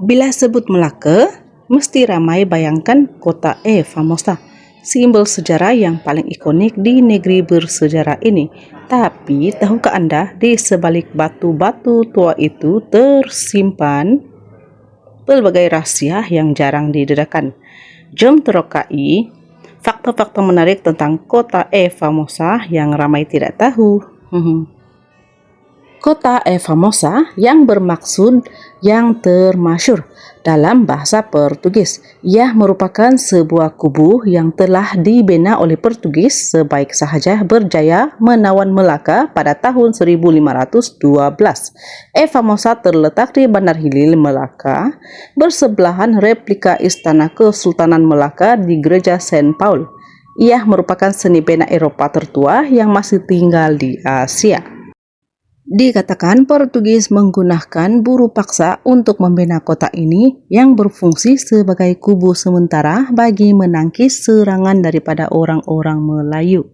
Bila sebut Melaka, mesti ramai bayangkan kota Formosa, simbol sejarah yang paling ikonik di negeri bersejarah ini. Tapi, tahukah Anda, di sebalik batu-batu tua itu tersimpan pelbagai rahasia yang jarang didedakan. Jom terokai fakta-fakta menarik tentang kota Formosa yang ramai tidak tahu. Kota Formosa yang bermaksud yang termasyhur dalam bahasa Portugis. Ia merupakan sebuah kubu yang telah dibina oleh Portugis sebaik sahaja berjaya menawan Melaka pada tahun 1512. Formosa terletak di Bandar Hilir, Melaka, bersebelahan replika Istana Kesultanan Melaka di Gereja Saint Paul. Ia merupakan seni bina Eropa tertua yang masih tinggal di Asia. Dikatakan Portugis menggunakan buruh paksa untuk membina kota ini yang berfungsi sebagai kubu sementara bagi menangkis serangan daripada orang-orang Melayu.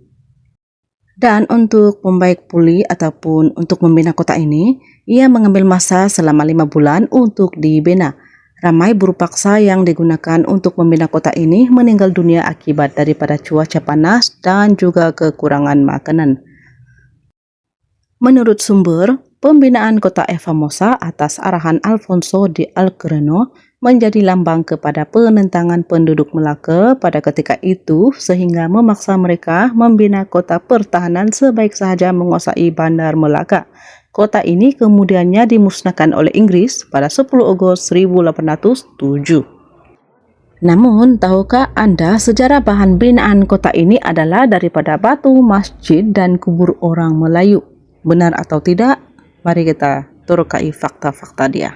Dan untuk membaik pulih ataupun untuk membina kota ini, ia mengambil masa selama 5 bulan untuk dibina. Ramai buruh paksa yang digunakan untuk membina kota ini meninggal dunia akibat daripada cuaca panas dan juga kekurangan makanan. Menurut sumber, pembinaan kota Formosa atas arahan Alfonso de Alcorno menjadi lambang kepada penentangan penduduk Melaka pada ketika itu sehingga memaksa mereka membina kota pertahanan sebaik sahaja menguasai bandar Melaka. Kota ini kemudiannya dimusnahkan oleh Inggris pada 10 Ogos 1807. Namun, tahukah Anda sejarah bahan binaan kota ini adalah daripada batu masjid dan kubur orang Melayu? Benar atau tidak? Mari kita terokai fakta-fakta dia.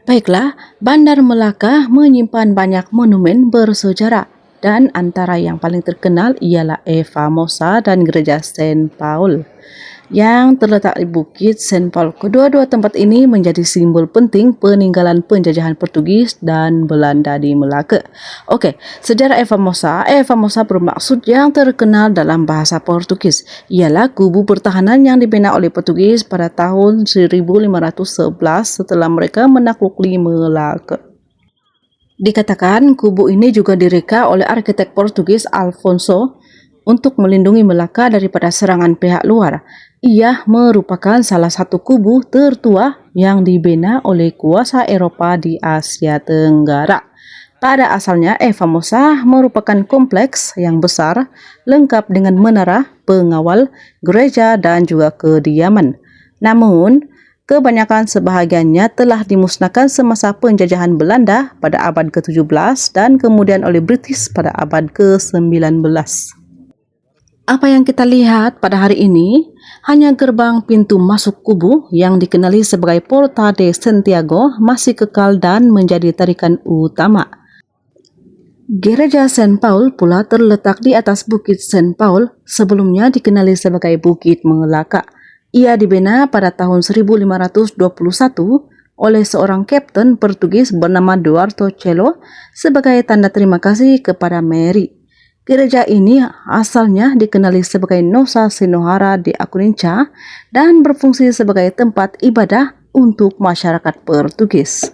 Baiklah, Bandar Melaka menyimpan banyak monumen bersejarah dan antara yang paling terkenal ialah Formosa dan Gereja Saint Paul yang terletak di Bukit Saint Paul. Kedua-dua tempat ini menjadi simbol penting peninggalan penjajahan Portugis dan Belanda di Melaka. Okey, sejarah Formosa. Formosa bermaksud yang terkenal dalam bahasa Portugis. Ialah kubu pertahanan yang dibina oleh Portugis pada tahun 1511 setelah mereka menaklukkan Melaka. Dikatakan kubu ini juga direka oleh arsitek Portugis Alfonso untuk melindungi Melaka daripada serangan pihak luar. Ia merupakan salah satu kubu tertua yang dibina oleh kuasa Eropa di Asia Tenggara. Pada asalnya, Formosa merupakan kompleks yang besar, lengkap dengan menara, pengawal, gereja dan juga kediaman. Namun, kebanyakan sebahagiannya telah dimusnahkan semasa penjajahan Belanda pada abad ke-17 dan kemudian oleh British pada abad ke-19. Apa yang kita lihat pada hari ini hanya gerbang pintu masuk kubu yang dikenali sebagai Porta de Santiago masih kekal dan menjadi tarikan utama. Gereja Saint Paul pula terletak di atas Bukit Saint Paul, sebelumnya dikenali sebagai Bukit Melaka. Ia dibina pada tahun 1521 oleh seorang kapten Portugis bernama Duarte Celo sebagai tanda terima kasih kepada Mary. Gereja ini asalnya dikenali sebagai Nossa Senhora de Acurincha dan berfungsi sebagai tempat ibadah untuk masyarakat Portugis.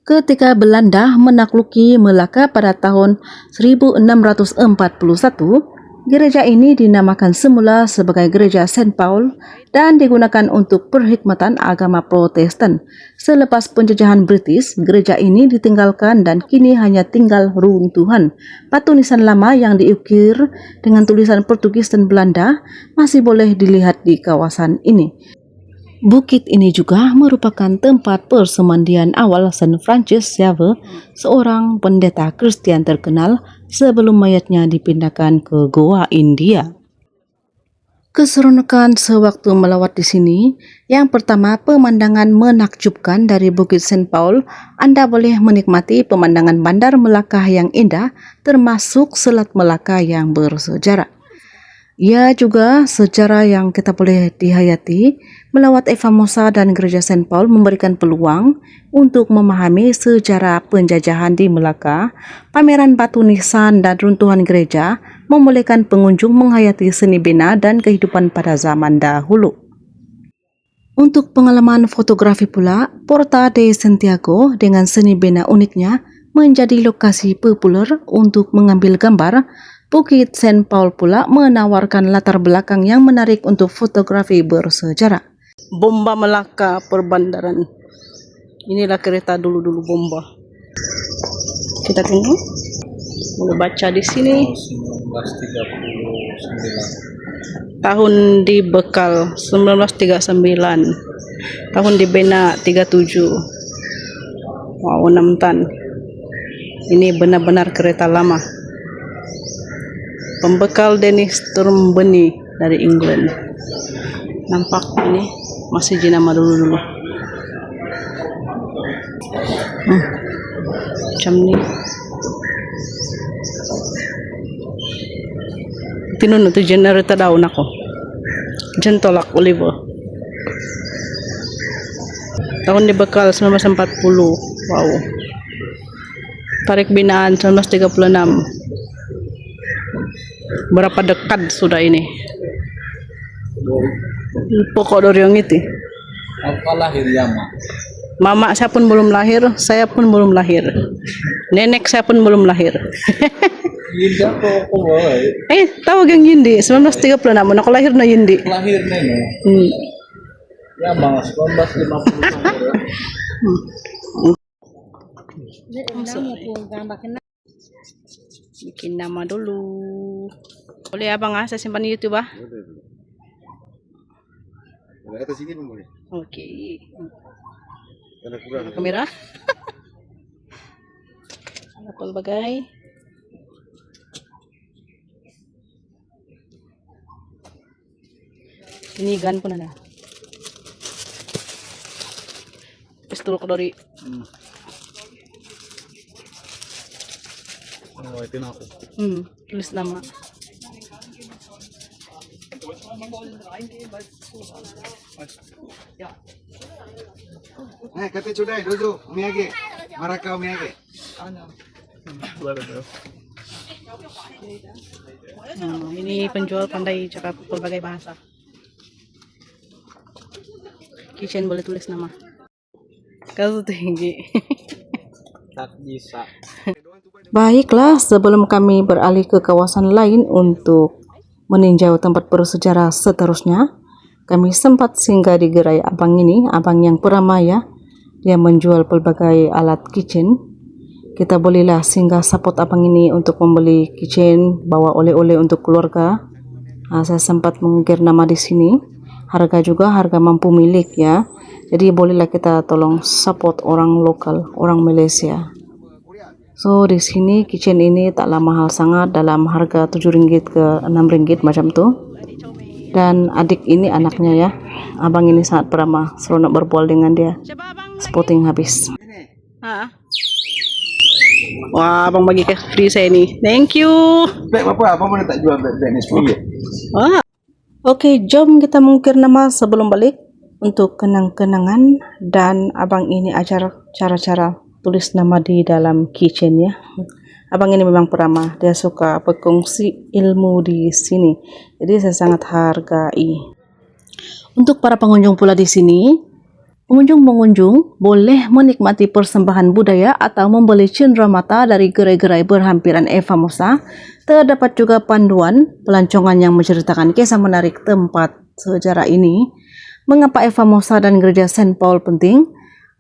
Ketika Belanda menakluki Melaka pada tahun 1641, gereja ini dinamakan semula sebagai Gereja Saint Paul dan digunakan untuk perkhidmatan agama Protestan. Selepas penjajahan British, gereja ini ditinggalkan dan kini hanya tinggal runtuhan. Batu nisan lama yang diukir dengan tulisan Portugis dan Belanda masih boleh dilihat di kawasan ini. Bukit ini juga merupakan tempat persemandian awal Saint Francis Xavier, seorang pendeta Kristian terkenal sebelum mayatnya dipindahkan ke Goa, India. Keseronokan sewaktu melawat di sini, yang pertama pemandangan menakjubkan dari Bukit Saint Paul. Anda boleh menikmati pemandangan Bandar Melaka yang indah, termasuk Selat Melaka yang bersejarah. Ia juga sejarah yang kita boleh dihayati. Melawat Formosa dan Gereja Saint Paul memberikan peluang untuk memahami sejarah penjajahan di Melaka. Pameran batu nisan dan runtuhan gereja membolehkan pengunjung menghayati seni bina dan kehidupan pada zaman dahulu. Untuk pengalaman fotografi pula, Porta de Santiago dengan seni bina uniknya menjadi lokasi populer untuk mengambil gambar. Bukit Saint Paul pula menawarkan latar belakang yang menarik untuk fotografi bersejarah. Bomba Melaka Perbandaran. Inilah kereta dulu-dulu bomba. Kita tunggu. Boleh baca di sini. 1939. Tahun dibekal 1939. Tahun dibina 37. Wow, 6 tan. Ini benar-benar kereta lama. Pembekal Dennis Torbeni dari England. Nampak ini masih jenama dulu-dulu. Macam ni. Tinun tu generator daun ako. Diyan tolak Oliver. Tahun dibekal 1940. Wow. Tarik binaan 1936. Berapa dekat sudah ini? Pokok dari yang itu. Apa lahir ya, Mak? Mama saya pun belum lahir, saya pun belum lahir. Nenek saya pun belum lahir. Yindi ako boy. Tahu gang Yindi 1936 aku lahir na Yindi. Lahir na no. Ya, mga 1950. Bikin nama dulu. Boleh abang saya simpan di YouTube ah? Boleh atas sini pun boleh. Oke. Karena kurang. Kamera. Ada pelbagai. Ini gun pun ada. Pistol Kodori. Oh, itu na ako. Tulis nama. Kata cudai dojo, umiyage. Maraka umiyage. Ini penjual pandai cakap berbagai bahasa. Kitchen boleh tulis nama. Kalau tinggi. Tak bisa. Baiklah, sebelum kami beralih ke kawasan lain untuk meninjau tempat bersejarah seterusnya, kami sempat singgah di gerai abang ini, abang yang peramaya. Dia menjual pelbagai alat kitchen. Kita bolehlah singgah support abang ini untuk membeli kitchen, bawa oleh-oleh untuk keluarga. Saya sempat mengukir nama di sini. Harga juga harga mampu milik ya. Jadi bolehlah kita tolong support orang lokal, orang Malaysia. So di sini kitchen ini taklah mahal sangat, dalam harga 7 ringgit ke 6 ringgit macam tu. Dan adik ini anaknya ya. Abang ini sangat peramah, seronok berbual dengan dia. Spotting habis. Wah, abang bagi cash free saya ni. Thank you. Beg apa? Apa mana tak jual beg ni RM10? Wah. Oke, jom kita mengukir nama sebelum balik untuk kenang-kenangan, dan abang ini ajar cara-cara tulis nama di dalam kitchen ya. Abang ini memang peramah, dia suka berkongsi ilmu di sini. Jadi saya sangat hargai. Untuk para pengunjung pula di sini, pengunjung boleh menikmati persembahan budaya atau membeli cenderamata dari gerai-gerai berhampiran Eva Mosa. Terdapat juga panduan pelancongan yang menceritakan kisah menarik tempat sejarah ini. Mengapa Eva Mosa dan Gereja Saint Paul penting?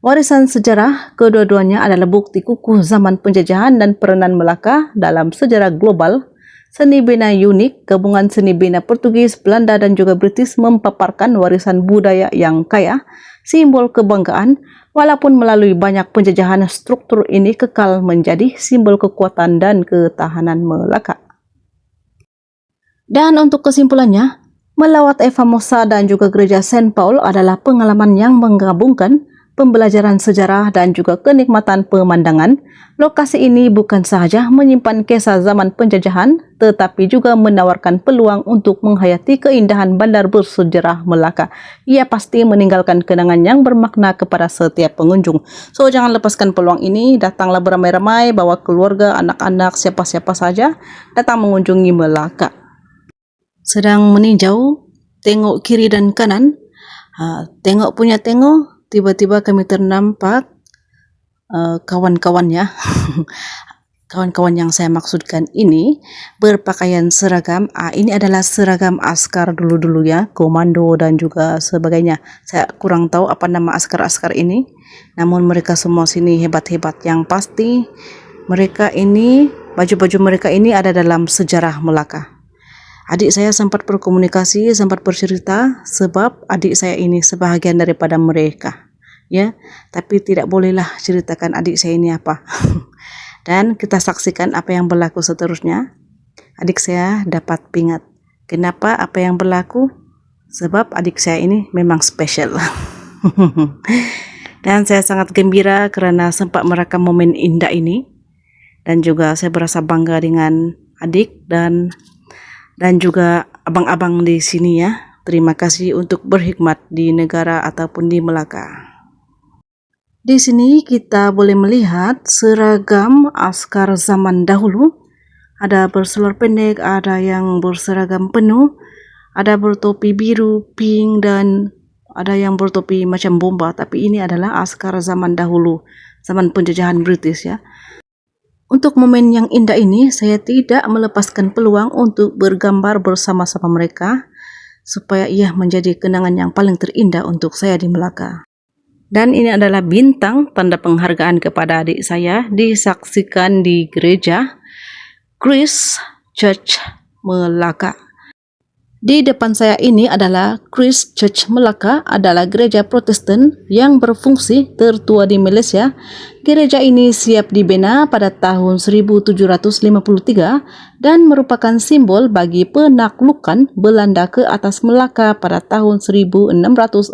Warisan sejarah kedua-duanya adalah bukti kukuh zaman penjajahan dan peranan Melaka dalam sejarah global. Seni bina unik, gabungan seni bina Portugis, Belanda dan juga British mempaparkan warisan budaya yang kaya, simbol kebanggaan. Walaupun melalui banyak penjajahan, struktur ini kekal menjadi simbol kekuatan dan ketahanan Melaka. Dan untuk kesimpulannya, melawat Eva Mosa dan juga Gereja Saint Paul adalah pengalaman yang menggabungkan pembelajaran sejarah dan juga kenikmatan pemandangan. Lokasi ini bukan sahaja menyimpan kisah zaman penjajahan, tetapi juga menawarkan peluang untuk menghayati keindahan bandar bersejarah Melaka. Ia pasti meninggalkan kenangan yang bermakna kepada setiap pengunjung. So, jangan lepaskan peluang ini. Datanglah beramai-ramai, bawa keluarga, anak-anak, siapa-siapa saja datang mengunjungi Melaka. Sedang meninjau, tengok kiri dan kanan, Tengok punya tengok, tiba-tiba kami ternampak kawan-kawannya. Kawan-kawan yang saya maksudkan ini berpakaian seragam. Ini adalah seragam askar dulu-dulu ya, komando dan juga sebagainya. Saya kurang tahu apa nama askar-askar ini. Namun mereka semua sini hebat-hebat. Yang pasti mereka ini, baju-baju mereka ini ada dalam sejarah Melaka. Adik saya sempat berkomunikasi, sempat bercerita sebab adik saya ini sebahagian daripada mereka. Ya, tapi tidak bolehlah ceritakan adik saya ini apa. Dan kita saksikan apa yang berlaku seterusnya. Adik saya dapat pingat. Kenapa apa yang berlaku? Sebab adik saya ini memang spesial. Dan saya sangat gembira karena sempat merekam momen indah ini. Dan juga saya berasa bangga dengan adik dan juga abang-abang di sini ya. Terima kasih untuk berkhidmat di negara ataupun di Melaka. Di sini kita boleh melihat seragam askar zaman dahulu. Ada berselor pendek, ada yang berseragam penuh, ada bertopi biru, pink, dan ada yang bertopi macam bomba. Tapi ini adalah askar zaman dahulu, zaman penjajahan British ya. Untuk momen yang indah ini, saya tidak melepaskan peluang untuk bergambar bersama-sama mereka, supaya ia menjadi kenangan yang paling terindah untuk saya di Melaka. Dan ini adalah bintang tanda penghargaan kepada adik saya, disaksikan di gereja Christ Church Melaka. Di depan saya ini adalah Christ Church Melaka, adalah gereja Protestan yang berfungsi tertua di Malaysia. Gereja ini siap dibina pada tahun 1753 dan merupakan simbol bagi penaklukan Belanda ke atas Melaka pada tahun 1641.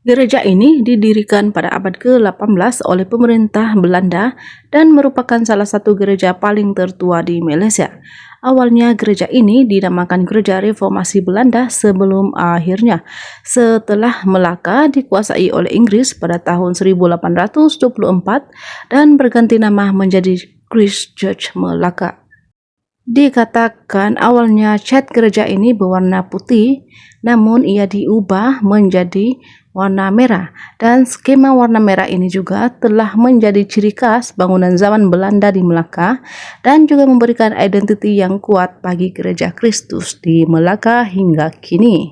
Gereja ini didirikan pada abad ke-18 oleh pemerintah Belanda dan merupakan salah satu gereja paling tertua di Malaysia. Awalnya gereja ini dinamakan Gereja Reformasi Belanda sebelum akhirnya setelah Melaka dikuasai oleh Inggris pada tahun 1824 dan berganti nama menjadi Christ Church Melaka. Dikatakan awalnya cat gereja ini berwarna putih, namun ia diubah menjadi warna merah, dan skema warna merah ini juga telah menjadi ciri khas bangunan zaman Belanda di Melaka dan juga memberikan identiti yang kuat bagi gereja Kristus di Melaka hingga kini.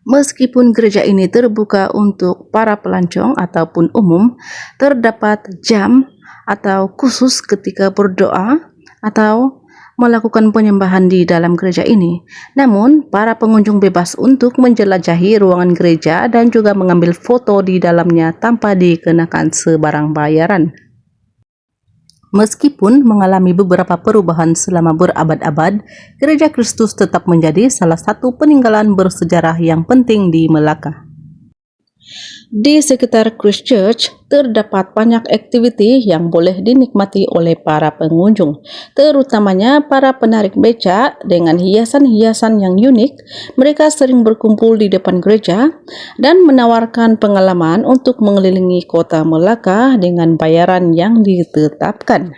Meskipun gereja ini terbuka untuk para pelancong ataupun umum, terdapat jam atau khusus ketika berdoa atau melakukan penyembahan di dalam gereja ini. Namun, para pengunjung bebas untuk menjelajahi ruangan gereja dan juga mengambil foto di dalamnya tanpa dikenakan sebarang bayaran. Meskipun mengalami beberapa perubahan selama berabad-abad, Gereja Kristus tetap menjadi salah satu peninggalan bersejarah yang penting di Melaka. Di sekitar Christ Church terdapat banyak aktiviti yang boleh dinikmati oleh para pengunjung, terutamanya para penarik becak dengan hiasan-hiasan yang unik. Mereka sering berkumpul di depan gereja dan menawarkan pengalaman untuk mengelilingi kota Melaka dengan bayaran yang ditetapkan.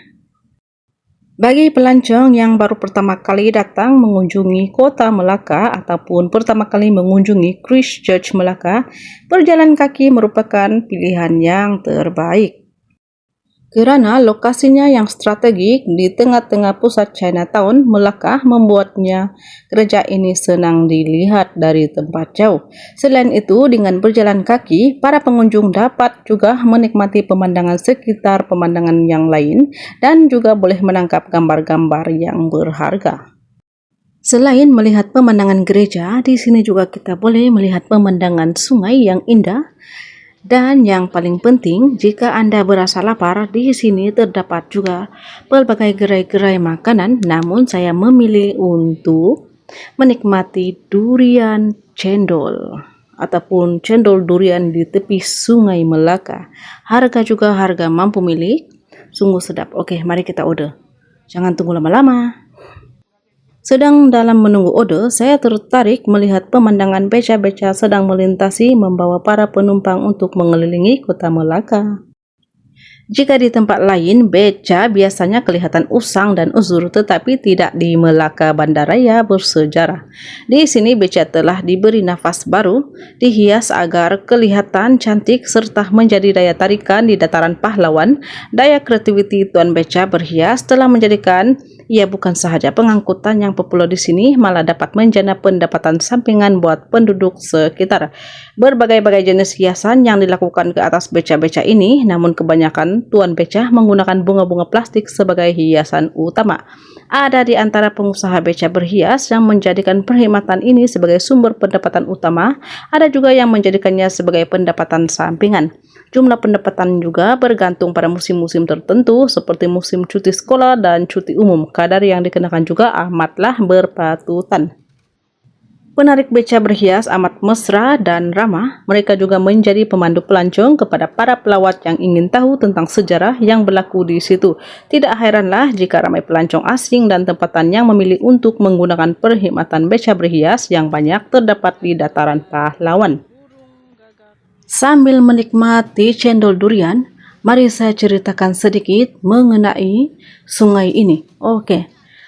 Bagi pelancong yang baru pertama kali datang mengunjungi kota Melaka ataupun pertama kali mengunjungi Christ Church Melaka, berjalan kaki merupakan pilihan yang terbaik. Kerana lokasinya yang strategik di tengah-tengah pusat Chinatown, Melaka membuatnya gereja ini senang dilihat dari tempat jauh. Selain itu, dengan berjalan kaki, para pengunjung dapat juga menikmati pemandangan sekitar pemandangan yang lain dan juga boleh menangkap gambar-gambar yang berharga. Selain melihat pemandangan gereja, di sini juga kita boleh melihat pemandangan sungai yang indah. Dan yang paling penting, jika Anda berasa lapar, di sini terdapat juga pelbagai gerai-gerai makanan. Namun saya memilih untuk menikmati durian cendol ataupun cendol durian di tepi sungai Melaka. Harga juga harga mampu milik, sungguh sedap. Oke, mari kita order. Jangan tunggu lama-lama. Sedang dalam menunggu order, saya tertarik melihat pemandangan beca-beca sedang melintasi membawa para penumpang untuk mengelilingi kota Melaka. Jika di tempat lain, beca biasanya kelihatan usang dan uzur, tetapi tidak di Melaka Bandaraya bersejarah. Di sini beca telah diberi nafas baru, dihias agar kelihatan cantik serta menjadi daya tarikan di dataran pahlawan. Daya kreativiti Tuan Beca berhias telah menjadikan ia bukan sahaja pengangkutan yang populer di sini, malah dapat menjana pendapatan sampingan buat penduduk sekitar. Berbagai-bagai jenis hiasan yang dilakukan ke atas beca-beca ini, namun kebanyakan Tuan Beca menggunakan bunga-bunga plastik sebagai hiasan utama. Ada di antara pengusaha beca berhias yang menjadikan perkhidmatan ini sebagai sumber pendapatan utama, ada juga yang menjadikannya sebagai pendapatan sampingan. Jumlah pendapatan juga bergantung pada musim-musim tertentu seperti musim cuti sekolah dan cuti umum. Kadar yang dikenakan juga amatlah berpatutan. Penarik beca berhias amat mesra dan ramah. Mereka juga menjadi pemandu pelancong kepada para pelawat yang ingin tahu tentang sejarah yang berlaku di situ. Tidak heranlah jika ramai pelancong asing dan tempatan yang memilih untuk menggunakan perkhidmatan beca berhias yang banyak terdapat di dataran pahlawan. Sambil menikmati cendol durian, mari saya ceritakan sedikit mengenai sungai ini.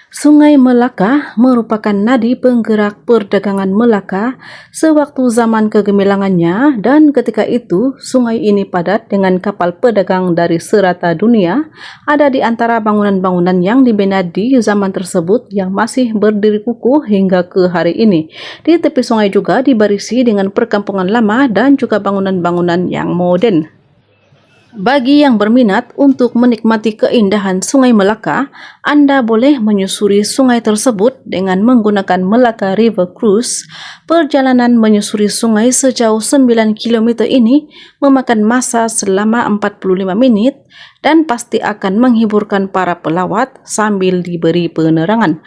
Sungai Melaka merupakan nadi penggerak perdagangan Melaka sewaktu zaman kegemilangannya, dan ketika itu sungai ini padat dengan kapal pedagang dari serata dunia. Ada di antara bangunan-bangunan yang dibina di zaman tersebut yang masih berdiri kukuh hingga ke hari ini. Di tepi sungai juga dibarisi dengan perkampungan lama dan juga bangunan-bangunan yang modern. Bagi yang berminat untuk menikmati keindahan Sungai Melaka, Anda boleh menyusuri sungai tersebut dengan menggunakan Melaka River Cruise. Perjalanan menyusuri sungai sejauh 9 km ini memakan masa selama 45 menit dan pasti akan menghiburkan para pelawat sambil diberi penerangan.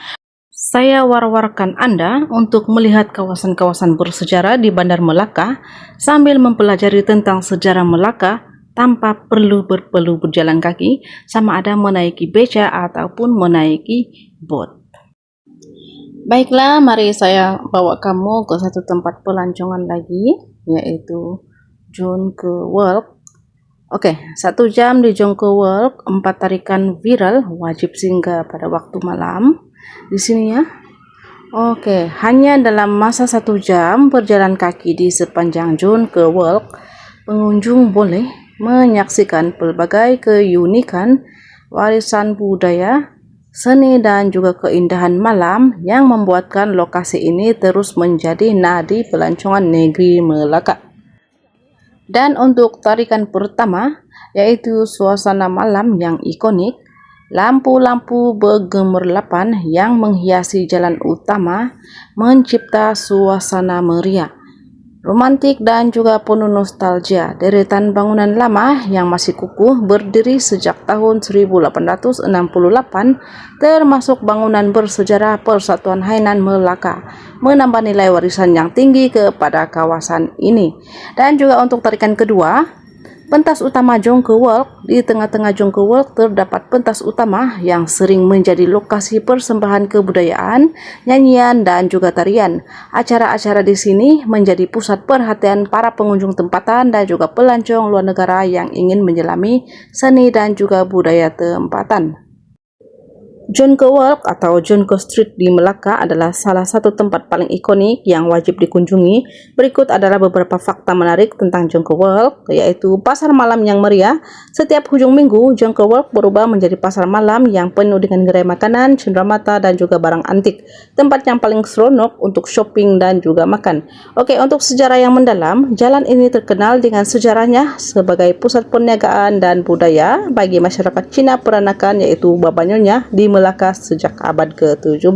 Saya war-warkan Anda untuk melihat kawasan-kawasan bersejarah di Bandar Melaka sambil mempelajari tentang sejarah Melaka tanpa perlu berjalan kaki, sama ada menaiki beca ataupun menaiki bot. Baiklah, mari saya bawa kamu ke satu tempat pelancongan lagi, yaitu Jonquewalk. 1 jam di Jonquewalk, 4 tarikan viral, wajib singgah pada waktu malam di sini ya. Hanya dalam masa 1 jam berjalan kaki di sepanjang Jonquewalk, pengunjung boleh menyaksikan pelbagai keunikan warisan budaya, seni dan juga keindahan malam yang membuatkan lokasi ini terus menjadi nadi pelancongan negeri Melaka. Dan untuk tarikan pertama, yaitu suasana malam yang ikonik, lampu-lampu bergemerlapan yang menghiasi jalan utama mencipta suasana meriah, romantik dan juga penuh nostalgia. Deretan bangunan lama yang masih kukuh berdiri sejak tahun 1868, termasuk bangunan bersejarah Persatuan Hainan Melaka, menambah nilai warisan yang tinggi kepada kawasan ini. Dan juga untuk tarikan kedua, pentas utama Jonquewalk. Di tengah-tengah Jonquewalk terdapat pentas utama yang sering menjadi lokasi persembahan kebudayaan, nyanyian dan juga tarian. Acara-acara di sini menjadi pusat perhatian para pengunjung tempatan dan juga pelancong luar negara yang ingin menyelami seni dan juga budaya tempatan. Jonquewalk atau Jonquo Street di Melaka adalah salah satu tempat paling ikonik yang wajib dikunjungi. Berikut adalah beberapa fakta menarik tentang Jonquewalk, yaitu pasar malam yang meriah. Setiap hujung minggu, Jonquewalk berubah menjadi pasar malam yang penuh dengan gerai makanan, cenderamata dan juga barang antik. Tempat yang paling seronok untuk shopping dan juga makan. Untuk sejarah yang mendalam, jalan ini terkenal dengan sejarahnya sebagai pusat perniagaan dan budaya bagi masyarakat Cina peranakan, yaitu Baba Nyonya di Melaka sejak abad ke-17.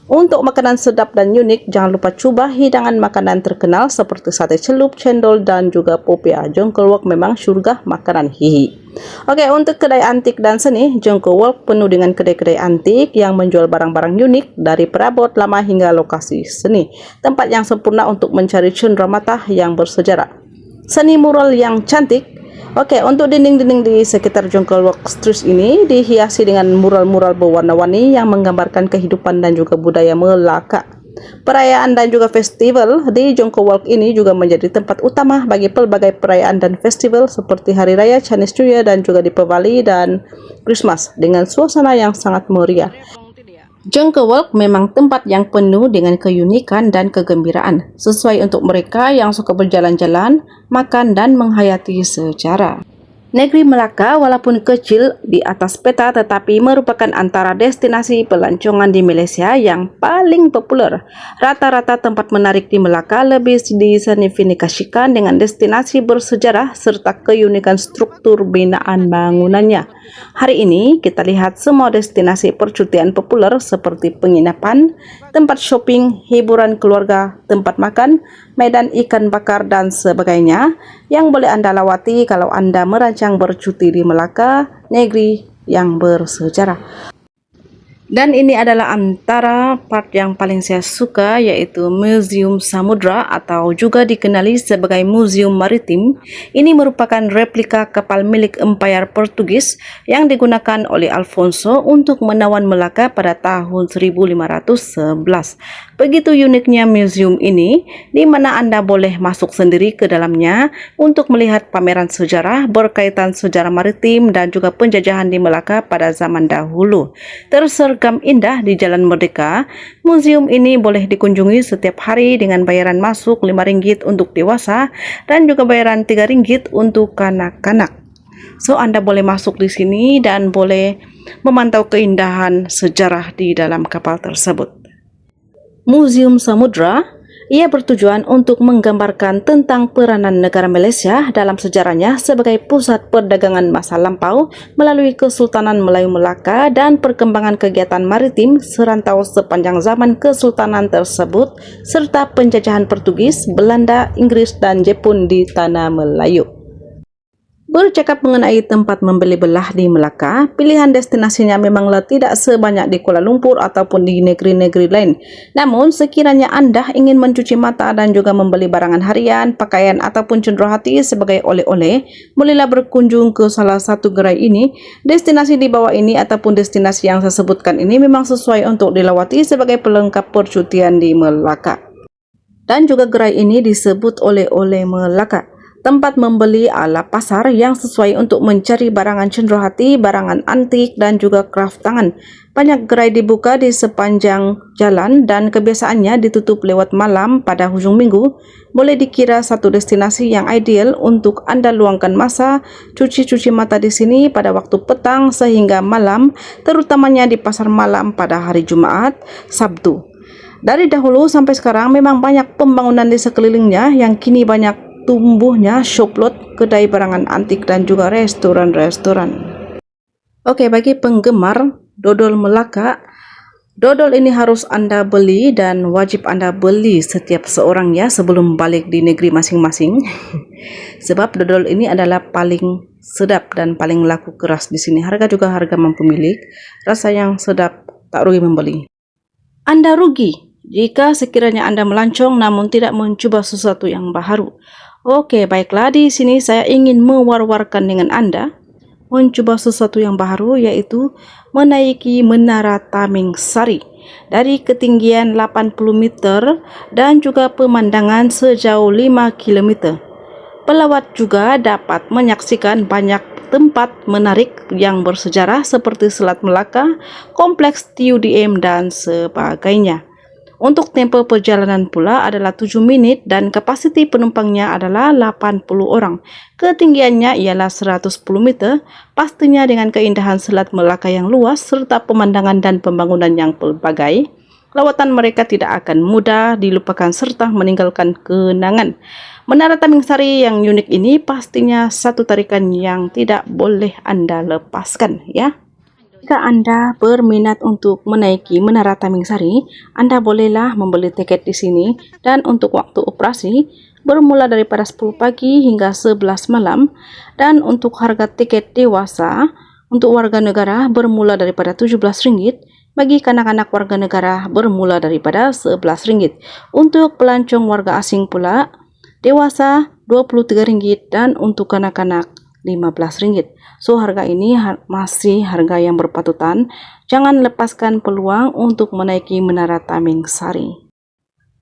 Untuk makanan sedap dan unik, jangan lupa coba hidangan makanan terkenal seperti sate celup, cendol dan juga popia. Jonquewalk memang surga makanan, hihi. Untuk kedai antik dan seni, Jonquewalk penuh dengan kedai-kedai antik yang menjual barang-barang unik dari perabot lama hingga lokasi seni. Tempat yang sempurna untuk mencari cenderamata yang bersejarah. Seni mural yang cantik. Untuk dinding-dinding di sekitar Jonquewalk Street ini dihiasi dengan mural-mural berwarna-warni yang menggambarkan kehidupan dan juga budaya Melaka. Perayaan dan juga festival di Jongkowalk ini juga menjadi tempat utama bagi pelbagai perayaan dan festival seperti Hari Raya Chinese New Year dan juga Deepavali dan Christmas dengan suasana yang sangat meriah. Jongkowalk memang tempat yang penuh dengan keunikan dan kegembiraan, sesuai untuk mereka yang suka berjalan-jalan, makan, dan menghayati sejarah. Negeri Melaka walaupun kecil di atas peta tetapi merupakan antara destinasi pelancongan di Malaysia yang paling populer. Rata-rata tempat menarik di Melaka lebih disertifikasikan dengan destinasi bersejarah serta keunikan struktur binaan bangunannya. Hari ini kita lihat semua destinasi percutian populer seperti penginapan, tempat shopping, hiburan keluarga, tempat makan, medan ikan bakar dan sebagainya yang boleh Anda lawati kalau Anda merancang bercuti di Melaka, negeri yang bersejarah. Dan ini adalah antara part yang paling saya suka, yaitu Museum Samudra atau juga dikenali sebagai Museum Maritim. Ini merupakan replika kapal milik Empayar Portugis yang digunakan oleh Alfonso untuk menawan Melaka pada tahun 1511. Begitu uniknya museum ini, di mana Anda boleh masuk sendiri ke dalamnya untuk melihat pameran sejarah berkaitan sejarah maritim dan juga penjajahan di Melaka pada zaman dahulu. Tersergam indah di Jalan Merdeka, museum ini boleh dikunjungi setiap hari dengan bayaran masuk RM5 untuk dewasa dan juga bayaran RM3 untuk kanak-kanak. So, Anda boleh masuk di sini dan boleh memantau keindahan sejarah di dalam kapal tersebut. Museum Samudra, ia bertujuan untuk menggambarkan tentang peranan negara Malaysia dalam sejarahnya sebagai pusat perdagangan masa lampau melalui Kesultanan Melayu Melaka dan perkembangan kegiatan maritim serantau sepanjang zaman Kesultanan tersebut serta penjajahan Portugis, Belanda, Inggris, dan Jepun di Tanah Melayu. Bercakap mengenai tempat membeli belah di Melaka, pilihan destinasinya memanglah tidak sebanyak di Kuala Lumpur ataupun di negeri-negeri lain. Namun, sekiranya Anda ingin mencuci mata dan juga membeli barangan harian, pakaian ataupun cenderawati sebagai oleh-oleh, bolehlah berkunjung ke salah satu gerai ini. Destinasi di bawah ini ataupun destinasi yang saya sebutkan ini memang sesuai untuk dilawati sebagai pelengkap percutian di Melaka. Dan juga gerai ini disebut oleh-oleh Melaka. Tempat membeli ala pasar yang sesuai untuk mencari barangan cenderawati, barangan antik dan juga kraft tangan. Banyak gerai dibuka di sepanjang jalan dan kebiasaannya ditutup lewat malam pada hujung minggu. Boleh dikira satu destinasi yang ideal untuk Anda luangkan masa cuci-cuci mata di sini pada waktu petang sehingga malam, terutamanya di pasar malam pada hari Jumaat, Sabtu. Dari dahulu sampai sekarang memang banyak pembangunan di sekelilingnya yang kini banyak tumbuhnya shoplot, kedai barangan antik dan juga restoran-restoran. Oke, bagi penggemar dodol Melaka, dodol ini harus Anda beli dan wajib Anda beli setiap seorang ya sebelum balik di negeri masing-masing. Sebab dodol ini adalah paling sedap dan paling laku keras di sini. Harga juga harga mampu milik, rasa yang sedap, tak rugi membeli. Anda rugi jika sekiranya Anda melancong namun tidak mencoba sesuatu yang baru. Oke, baiklah, di sini saya ingin mewar-warkan dengan Anda mencoba sesuatu yang baru, yaitu menaiki Menara Taming Sari dari ketinggian 80 meter dan juga pemandangan sejauh 5 km. Pelawat juga dapat menyaksikan banyak tempat menarik yang bersejarah seperti Selat Melaka, Kompleks TUDM dan sebagainya. Untuk tempo perjalanan pula adalah 7 menit dan kapasiti penumpangnya adalah 80 orang. Ketinggiannya ialah 110 meter, pastinya dengan keindahan Selat Melaka yang luas serta pemandangan dan pembangunan yang pelbagai. Lawatan mereka tidak akan mudah dilupakan serta meninggalkan kenangan. Menara Taming Sari yang unik ini pastinya satu tarikan yang tidak boleh Anda lepaskan ya. Jika Anda berminat untuk menaiki Menara Taming Sari, Anda bolehlah membeli tiket di sini dan untuk waktu operasi bermula daripada 10 pagi hingga 11 malam dan untuk harga tiket dewasa untuk warga negara bermula daripada RM17, bagi kanak-kanak warga negara bermula daripada RM11. Untuk pelancong warga asing pula dewasa RM23 dan untuk kanak-kanak RM15. So, harga ini masih harga yang berpatutan. Jangan lepaskan peluang untuk menaiki Menara Taming Sari.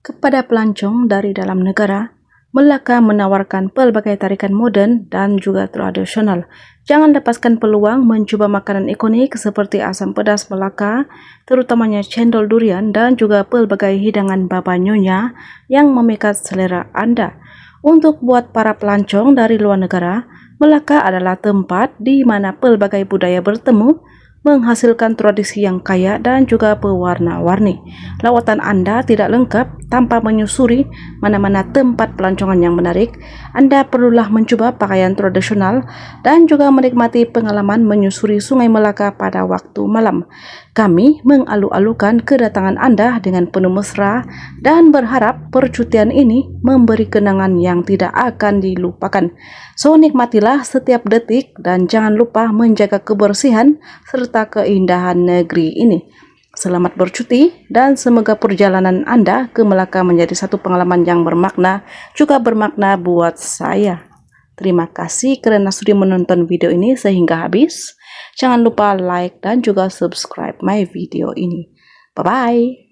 Kepada pelancong dari dalam negara, Melaka menawarkan pelbagai tarikan modern dan juga tradisional. Jangan lepaskan peluang mencoba makanan ikonik seperti asam pedas Melaka, terutamanya cendol durian dan juga pelbagai hidangan baba nyonya yang memikat selera Anda. Untuk buat para pelancong dari luar negara, Melaka adalah tempat di mana pelbagai budaya bertemu, menghasilkan tradisi yang kaya dan juga berwarna-warni. Lawatan Anda tidak lengkap tanpa menyusuri mana-mana tempat pelancongan yang menarik. Anda perlulah mencoba pakaian tradisional dan juga menikmati pengalaman menyusuri Sungai Melaka pada waktu malam. Kami mengalu-alukan kedatangan Anda dengan penuh mesra dan berharap percutian ini memberi kenangan yang tidak akan dilupakan. So, nikmatilah setiap detik dan jangan lupa menjaga kebersihan serta keindahan negeri ini. Selamat bercuti dan semoga perjalanan Anda ke Melaka menjadi satu pengalaman yang bermakna, juga bermakna buat saya. Terima kasih karena sudah menonton video ini sehingga habis. Jangan lupa like dan juga subscribe my video ini. Bye-bye.